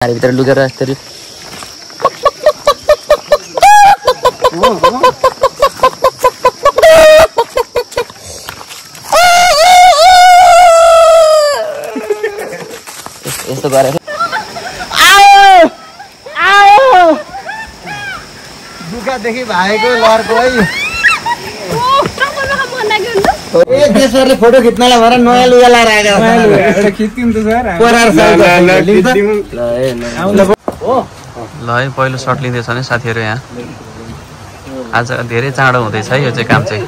भित्र लुकेर यसरी यस्तो गरेर दुःखदेखि भाइको लरको है देशहरुले फोटो खिच्नलाई भएर नयाँ लुगा लाएर आएको खिच्दिम त सर ल है पहिलो सर्ट लिँदैछ नि साथीहरु यहाँ आज धेरै चाँडो हुँदैछ है यो चाहिँ काम चाहिँ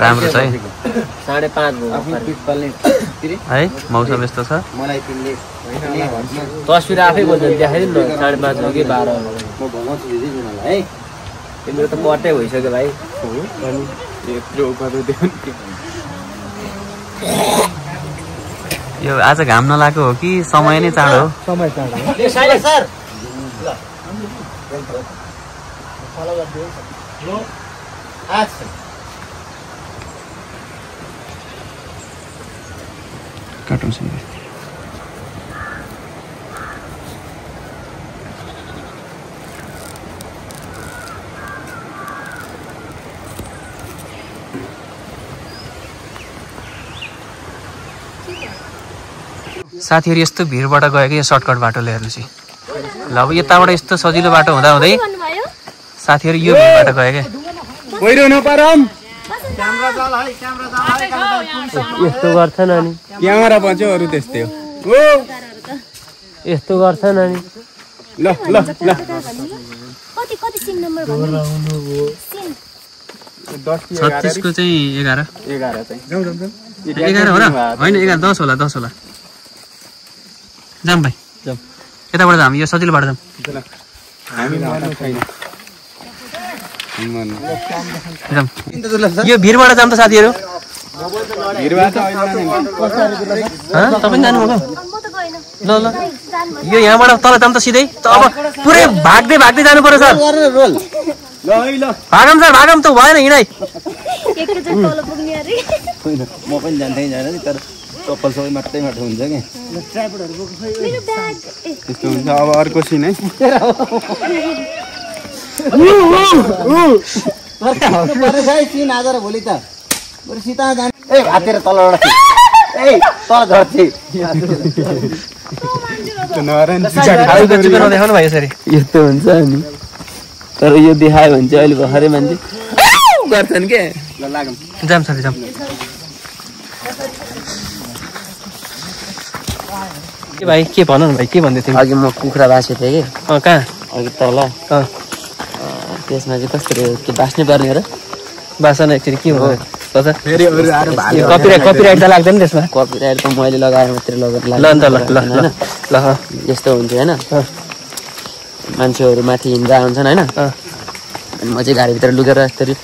राम्रो छ है 5:30 है मौसम यस्तो छ मलाई तिमीले तस्बिर आफै बोल्दै देखाइदिनु न 5:30 हो कि 12 हो म भगाउँछु दिदी जुनालाई है तिम्रो त पट्टै भइसक्यो भाइ अनि यत्रो उकालो देख्नु यो आज घाम नलागेको हो कि समय नै चाँडो हो समय चाँडो हो साइले सर ल फलो गर्दियो लो एक्सन काटौँ सुन साथीहरु यस्तो भिडबाट गएको यो सर्टकट बाटोले हेर्नुस् ल अब यताबाट यस्तो सजिलो बाटो हुँदा हुँदै साथीहरु यो भिडबाट गयो के पहिरो नपरम यस्तो गर्छन् अनि क्यामेरा बच्यो अरु त्यस्तै हो ओ यस्तो गर्छन् अनि ल ल ल कति कति सिम नम्बर भन्नु सिम 36 को चाहिँ 11 चाहिँ जाऊ जाऊ 11 हो र हैन 11 10 होला 10 होला जाम भाइ जाम यताबाट जाम यो सजिलो बाटो जाम हामी लानु छैन जाम यो भिरबाट जाम त साथीहरु भिरबाट अहिले तपाईं जानु होला म त गएन ल ल यो यहाँबाट तल जाम त सिधै अब पुरै भाग्दै भाग्दै जानु पर्यो सर रोल ल है ल भागम सर भागम त भएन हिँडाइ एकैचोटि तल पुग्ने अरे होइन म पनि जान्दै जान नि तर चप्पल सबै मात्रै मात्र हुन्छ के ट्राइपडहरु बोक्नु खै मेरो ब्याग त्यस्तो हुन्छ अब अर्को सिन है पर्छ है सिन आज र भोलि त बरु सीता जान ए हातेर तलबाट ए तल झर्छ नरायण खालको चिकन देखाउनु भयो यसरी यस्तो हुन्छ अनि तर यो देखायो भने चाहिँ अहिले भर्खरै मान्छे गर्छन् के ल लागम जाम साथी जाम के भाइ के भन न भाइ के भन्दै थियौ अघि म कुखुरा बासेको थिएँ कि कहाँ अघि तल त्यसमा चाहिँ कस्तो के बास्नै पर्ने र बासन एकचोटि के हो फेरि अरु आएर भाले कपिराइट त लाग्दैन त्यसमा कपिराइट त मैले लगाएर मात्रै ल नि त ल यस्तो हुन्छ होइन मान्छेहरू माथि हिँड्दा हुन्छन् होइन अनि म चाहिँ गाडीभित्र लुकेर यसरी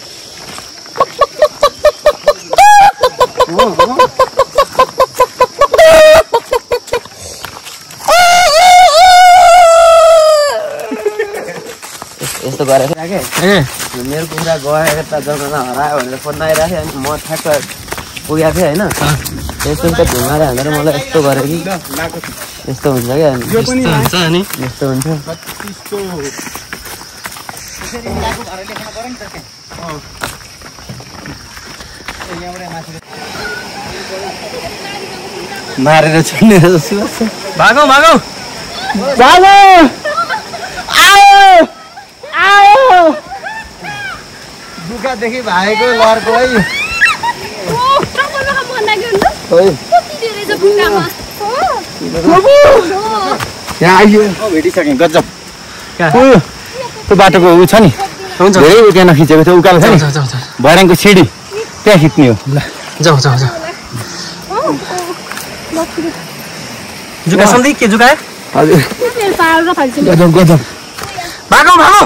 यस्तो गरेर मेरो कुखुरा गएर त जग्गामा हरायो भनेर फोन आइरहेको थियो अनि म ठ्याक्क पुगेको थिएँ होइन यस्तो त ढुङ्गाले हानेर मलाई यस्तो गरेर कि यस्तो हुन्छ क्या अनि यस्तो हुन्छ मारेर छोड्ने जस्तो भागौ भागौ भागो आयो आयो दुःखदेखि भाइको लरको है यहाँ आइयो भेटिसकेँ गजब त्यो बाटोको उ छ नि हुन्छ धेरै उक्यान खिचेको थियो उकालो छ नि भर्याङको सिडी त्यहाँ खिच्ने हो जाऊ जाऊ जाऊ जुका सन्दै के जुकायो हजुर गजब गजब भागौ भागौ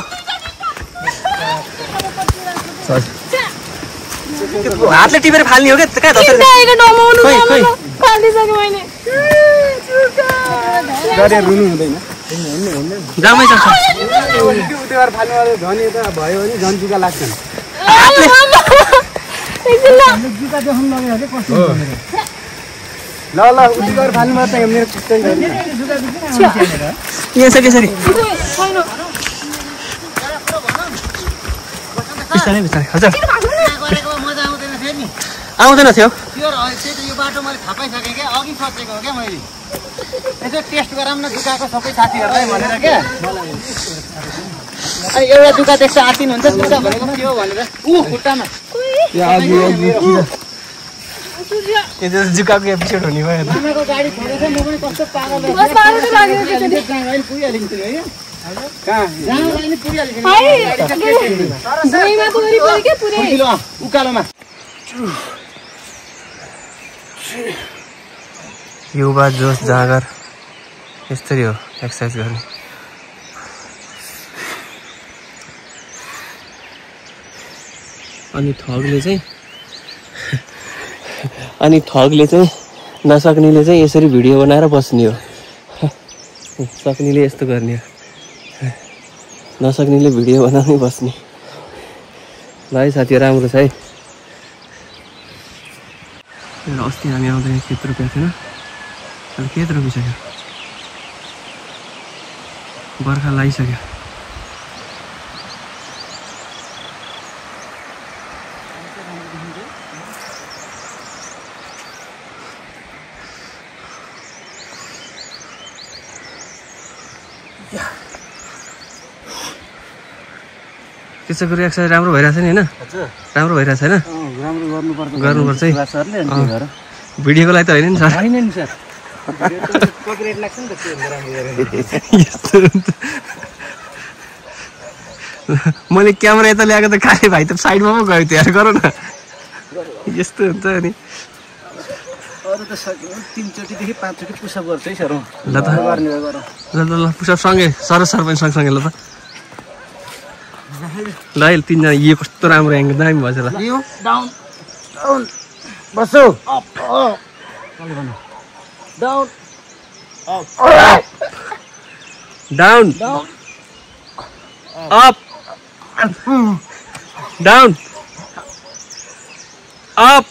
हातले टिपेर फाल्ने हो क्या कहाँ धसेर गरेर रुनु हुँदैन जामै सक्छ उतेबार फाल्नेवाले झन् यता भयो भने झन् जुका लाग्छन् जुका देखाउनु लग्यो भने कस्तो ल उति गरेर फाल्नु पर्छ मेरो कुत्तै छैन यहाँ छ कसरी बिस्तारै बिस्तारै हजुर मजा आउँदैन थियो नि आउँदैन थियो त्यो यो बाटो मैले थाहा पाइसकेँ क्या अघि सोचेको हो क्या मैले यसो टेस्ट गराउँ न दुखाएको सबै साथीहरूलाई भनेर क्या अनि एउटा दुखा देख्छ आतिन हुन्छ दुखा भनेको के हो भनेर खुट्टामा जुकाको एपिसोड हुने भयो आमाको गाडी छोडेछ म पनि कस्तो पागल पुगिहालिन्छु है कहाँ जाँदा पुगिहालिन्छ उकालोमा युवा जोस जाँगर यस्तरी हो एक्सर्साइज गर्ने अनि ठगले चाहिँ नसक्नेले चाहिँ यसरी भिडियो बनाएर बस्ने हो सक्नेले यस्तो गर्ने हो नसक्नेले भिडियो बनाउनै बस्ने ल है साथीहरू राम्रो छ है अस्ति हामी आउँदा खेत रोपेको थिएन अहिले खेत रोपिसक्यो बर्खा लगाइसक्यो त्यसो गरी एक्सर्साइज राम्रो भइरहेछ नि होइन राम्रो भइरहेछ होइन गर्नुपर्छ है भिडियोको लागि त होइन नि सर मैले क्यामेरा यता ल्याएको त खाली भाइ त साइडमा पो गयो त्यो गर न यस्तो हुन्छ अनि अरू त सकिन 3 चोटिदेखि 5 चोटि पुसअप गर्छ है सर ल त ल पुसअप सँगै सर पनि सँगसँगै ल त ल अहिले 3 जना यो कस्तो राम्रो एङ्गल दामी भएछ ल डाउन डाउन बसो up down down up down up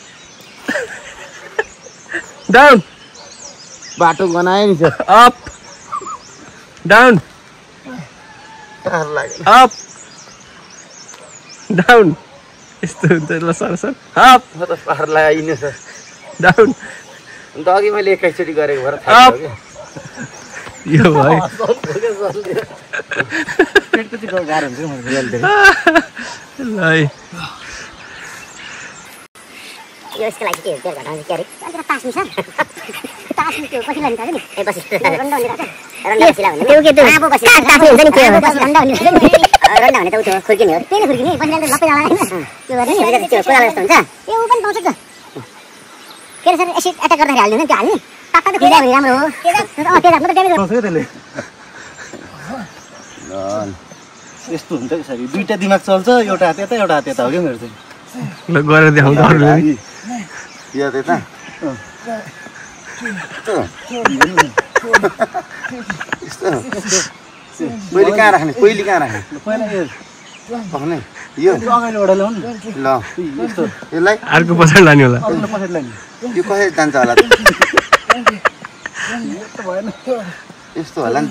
down बाटो बनायो नि sir up down up down यस्तो हुन्छ ल सर अप पार लगाइने सर डाउन अन्त अघि मैले 21 चोटि गरेको भएर थाहा भयो के यो भयो पेट कति गाह्रो हुन्छ मैले ल है यो यसको लागि के हो घटाउँछ के अरे अन्त पास नि सर पास नि त्यो कसरी लान्छ नि ए बस रन्डा हुने रन्डा बसिला भन्ने त्यो के त्यो आबो बसिला तातो हुन्छ नि त्यो बस रन्डा हुने रन्डा हुने त उठ्यो खुर्किने हो त्यही खुर्किने बसिला त लप्पै जाला हैन त्यो गर्ने त्यो कोला जस्तो हुन्छ ए उ पनि पाउँछ त के सर एसिड अट्याक गर्दा हाल्नु नि त्यो हाल्ने पापा त खुर्किया भने राम्रो हो त्यो म त ड्यामेज गर्छ त्यसले यस्तो हुन्छ कि सर दुईटा दिमाग चल्छ एउटा हात यता एउटा हात यता हो के मेरो चाहिँ ल गरेर देखाउँदा अरूले यो त्यता पहिले कहाँ राख्ने पहिला यो अगाडिबाट ल्याउनु ल यसलाई अर्को पछाडि लाने होला पछाडि लाने यो कसरी जान्छ होला त यस्तो होला नि त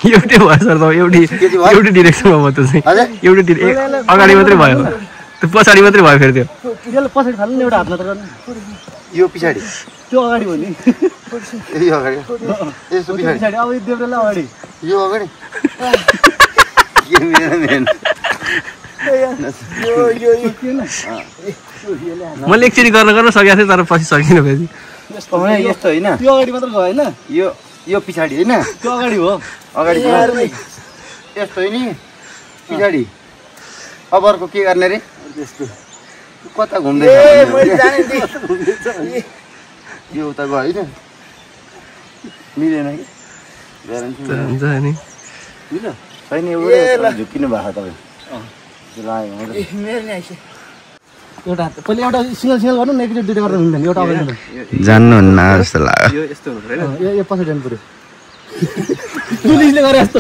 एउटै भयो सर त एउटै डिरेक्सनमा भयो त्यो चाहिँ एउटै अगाडि मात्रै भयो त्यो पछाडि मात्रै भयो फेरि त्यो यसलाई पछाडि फाल्नु नि एउटा हातमा त गर्नु यो पछाडि त्यो अगाडि हो नि यो अगाडि यसो पछाडि अब यो देब्रेलाई अगाडि यो अगाडि के मेरो मेन मैले एकचोटि गर्न सकेको थिएँ तर पछि सकिनँ फेरि यस्तो होइन त्यो अगाडि मात्र गयो होइन यो पछाडि होइन त्यो अगाडि हो अगाडि यस्तो हो नि पछाडि अब अर्को के गर्ने रे त्यस्तो कता घुम्दैछ यो उता गयो होइन मिलेन कि हुन्छ नि मिल्यो छैन एउटा झुक्किनु भएको तपाईँ एउटा पहिले एउटा सिङ्गल गर्नु न एकचोटि दुईटा गर्दा मिल्दैन एउटा अगाडि जान्नुहुन्न जस्तो लाग्यो यो यस्तो हुनु पर्यो यो पछाडि जानु पर्यो पुलिसले गरे जस्तो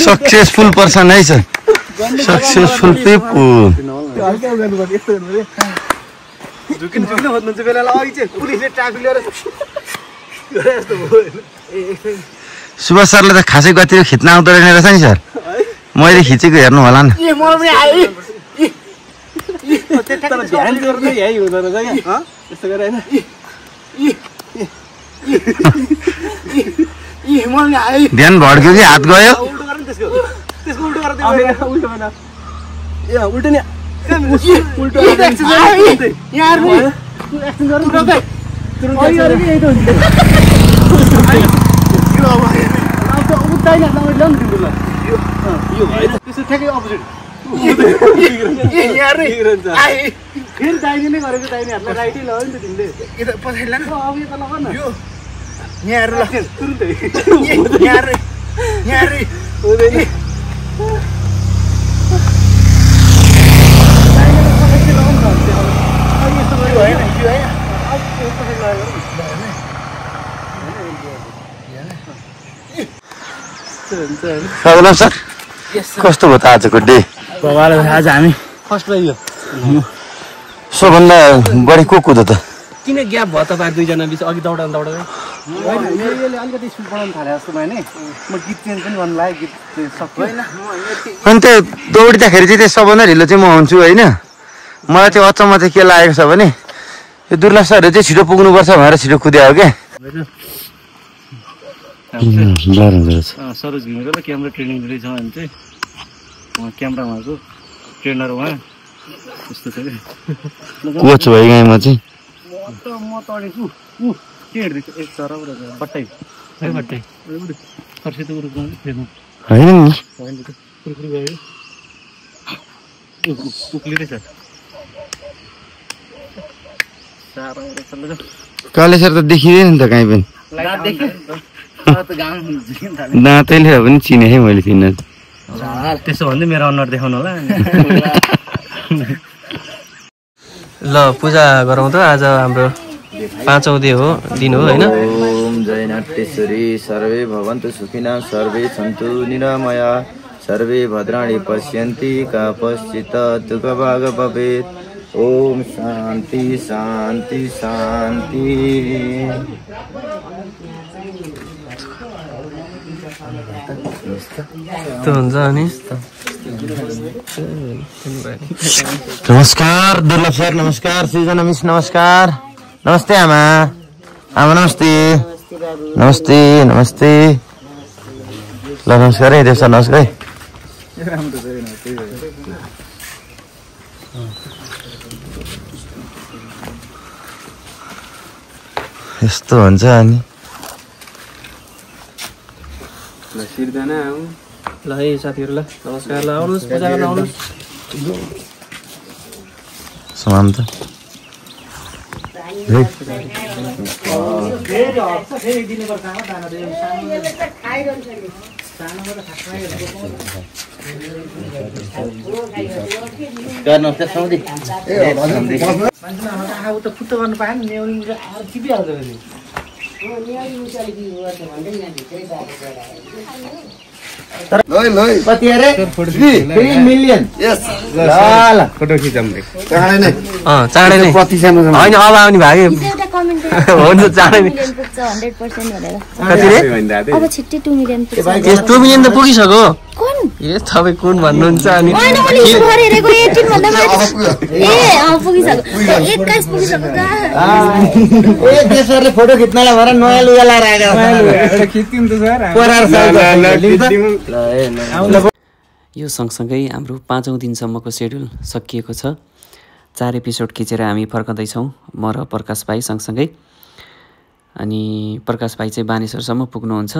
सक्सेसफुल पर्सन है सर सक्सेसफुल पिपुल सुभाष सरले त खासै गतिले खिच्न आउँदो रहेन रहेछ नि सर मैले खिचेको हेर्नु होला नि ध्यान भड्क्यो कि हात गयो सर कस्तो भयो त आजको डे आज हामी फर्स्ट भयो सबभन्दा बढी को कुदो त किन ग्याप भयो तपाईँ दुईजना बिच अघि दौडाउनु दौडाउँदै अलिकति स्पिड बढाउनु थाले जस्तो भयो नि म गीत चेन्ज पनि गर्नु लाग्यो गीत सक्यो अनि त्यो दौडिँदाखेरि चाहिँ त्यो सबभन्दा ढिलो चाहिँ म हुन्छु होइन मलाई त्यो अचम्म चाहिँ के लागेको छ भने यो दुर्लभ सरहरू चाहिँ छिटो पुग्नुपर्छ भनेर छिटो कुद्या हो क्या सरोज घिमिरेको त क्यामेरा ट्रेनिङ दिँदैछ भने चाहिँ उहाँ क्यामेरामाको ट्रेनर उहाँ यस्तो छ कि कोच भयो म चाहिँ म तडेको के हेर्दैछु एक चराबाट बट्टाइ है बट्टाइ फर्सी त उरुको फेर्नु होइन नि कुरकुर गयो उक्लिँदैछ काले सर त देखिँदैन नि त कहीँ पनि दाँतैले हो पनि चिने है मैले चिन्न त्यसो भन्दै मेरो अनुहार देखाउनु होला ल पूजा गरौँ त आज हाम्रो 5औं दिन हो होइन ओम जय नाट्येश्वरी सर्वे भवन्तु सुखिनः सर्वे सन्तु निरामया सर्वे भद्राणि पश्यन्ति कश्चित् दुःखभाग् भवेत् ओम शान्ति शान्ति शान्ति त्यो हुन्छ अनि नमस्कार दुर्लभ सर नमस्कार सृजना मिस नमस्कार नमस्ते आमा आमा नमस्ते नमस्ते नमस्ते ल नमस्कार है देव सर नमस्कार है यस्तो हुन्छ अनि ल है साथीहरू ल नमस्कार ल आउनुहोस् पूजा गर्न आउनुहोस् समाप्त कति अरे 3 मिलियन यस ल फोटो खिचौँ चाँडै नै चाँडै नै होइन अब आउने भागे हुन्छ चाँडै नै 100% भनेर कति रे अब छिट्टै 2 मिलियन पुग्छ 2 मिलियन त पुगिसक्यो ए तपाईँ कुन भन्नुहुन्छ अनि होइन मैले हिजो हेरेको 18 भन्दा माथि ए पुगिसक्यो 21 पुगिसक्यो गा ए देशहरुले फोटो खिच्नलाई भएर नयाँ लुगा लाएर आएको एउटा खिच्दिम त सर यो सँगसँगै हाम्रो 5औं दिनसम्मको शेड्युल सकिएको छ 4 एपिसोड खिचेर हामी फर्कँदैछौँ म र प्रकाश भाइ सँगसँगै अनि प्रकाश भाइ चाहिँ बानेश्वरसम्म पुग्नुहुन्छ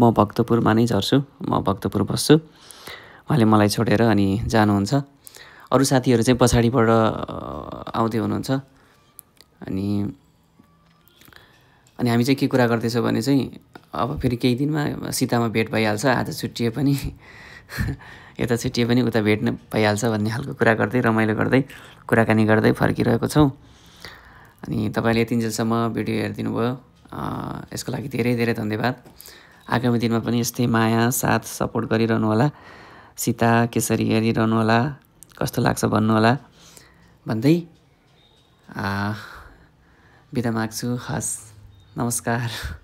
म भक्तपुरमा नै झर्छु म भक्तपुर बस्छु उहाँले मलाई छोडेर अनि जानुहुन्छ अरू साथीहरू चाहिँ पछाडिबाट आउँदै हुनुहुन्छ अनि हामी चाहिँ के कुरा गर्दैछौँ भने चाहिँ अब फेरि केही दिनमा सीतामा भेट भइहाल्छ आज छुट्टिए पनि यता छुट्टिए पनि उता भेट्न भइहाल्छ भन्ने खालको कुरा गर्दै रमाइलो गर्दै कुराकानी गर्दै फर्किरहेको छौँ अनि तपाईँले यतिन्जेलसम्म भिडियो हेरिदिनु भयो यसको लागि धेरै धेरै धन्यवाद। आगामी दिनमा पनि यस्तै माया साथ सपोर्ट गरिरहनु होला। सीता केसरी हेरिरहनु होला, कस्तो लाग्छ भन्नुहोला भन्दै बिदा माग्छु। हस्, नमस्कार।